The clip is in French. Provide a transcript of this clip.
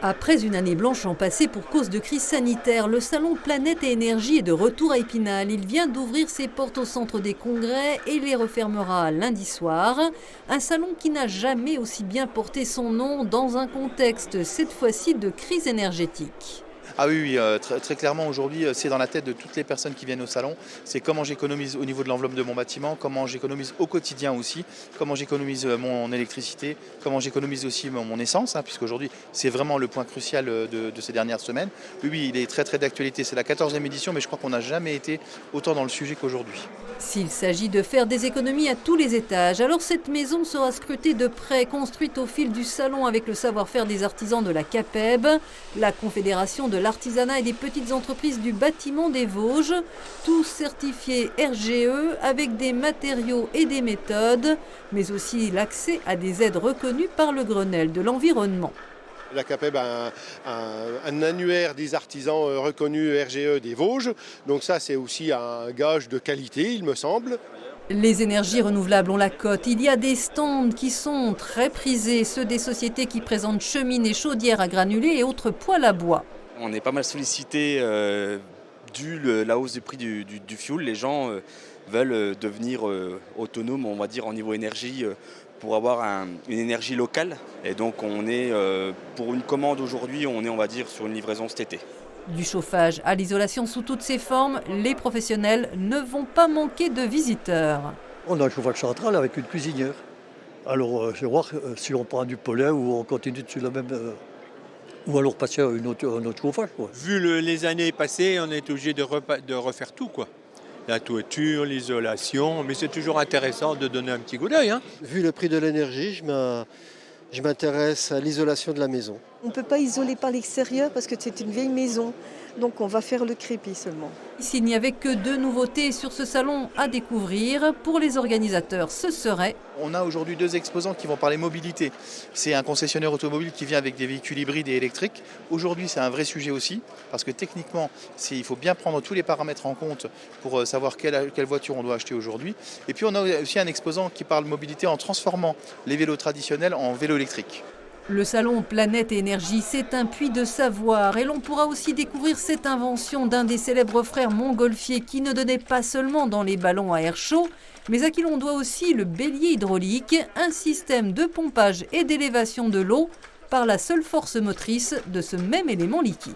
Après une année blanche en passé pour cause de crise sanitaire, le salon Planète et Énergie est de retour à Épinal. Il vient d'ouvrir ses portes au centre des congrès et les refermera lundi soir. Un salon qui n'a jamais aussi bien porté son nom dans un contexte, cette fois-ci, de crise énergétique. Ah oui, oui, très clairement aujourd'hui, c'est dans la tête de toutes les personnes qui viennent au salon. C'est comment j'économise au niveau de l'enveloppe de mon bâtiment, comment j'économise au quotidien aussi, comment j'économise mon électricité, comment j'économise aussi mon essence, puisqu'aujourd'hui c'est vraiment le point crucial de ces dernières semaines. Oui, oui, il est très d'actualité. C'est la 14e édition, mais je crois qu'on n'a jamais été autant dans le sujet qu'aujourd'hui. S'il s'agit de faire des économies à tous les étages, alors cette maison sera scrutée de près, construite au fil du salon avec le savoir-faire des artisans de la CAPEB, la Confédération de l'artisanat et des petites entreprises du bâtiment des Vosges, tous certifiés RGE avec des matériaux et des méthodes, mais aussi l'accès à des aides reconnues par le Grenelle de l'environnement. La CAPEB a un annuaire des artisans reconnus RGE des Vosges, donc ça c'est aussi un gage de qualité il me semble. Les énergies renouvelables ont la cote. Il y a des stands qui sont très prisés, ceux des sociétés qui présentent cheminées, chaudières à granulés et autres poêles à bois. On est pas mal sollicité dû la hausse du prix du fioul. Les gens veulent devenir autonomes, on va dire, au niveau énergie pour avoir une énergie locale. Et donc on est, pour une commande aujourd'hui, on est, on va dire, sur une livraison cet été. Du chauffage à l'isolation sous toutes ses formes, les professionnels ne vont pas manquer de visiteurs. On a un chauffage central avec une cuisinière. Alors je vais voir si on prend du polaire ou on continue sur la même... ou alors passer à un autre chauffage. Quoi. Vu les années passées, on est obligé de refaire tout, quoi. La toiture, l'isolation, mais c'est toujours intéressant de donner un petit coup d'œil. Vu le prix de l'énergie, je m'intéresse à l'isolation de la maison. On ne peut pas isoler par l'extérieur parce que c'est une vieille maison, donc on va faire le crépi seulement. S'il n'y avait que 2 nouveautés sur ce salon à découvrir, pour les organisateurs, ce serait... On a aujourd'hui 2 exposants qui vont parler mobilité. C'est un concessionnaire automobile qui vient avec des véhicules hybrides et électriques. Aujourd'hui, c'est un vrai sujet aussi, parce que techniquement, il faut bien prendre tous les paramètres en compte pour savoir quelle voiture on doit acheter aujourd'hui. Et puis on a aussi un exposant qui parle mobilité en transformant les vélos traditionnels en vélos électriques. Le salon Planète et Énergie, c'est un puits de savoir et l'on pourra aussi découvrir cette invention d'un des célèbres frères montgolfiers qui ne donnait pas seulement dans les ballons à air chaud, mais à qui l'on doit aussi le bélier hydraulique, un système de pompage et d'élévation de l'eau par la seule force motrice de ce même élément liquide.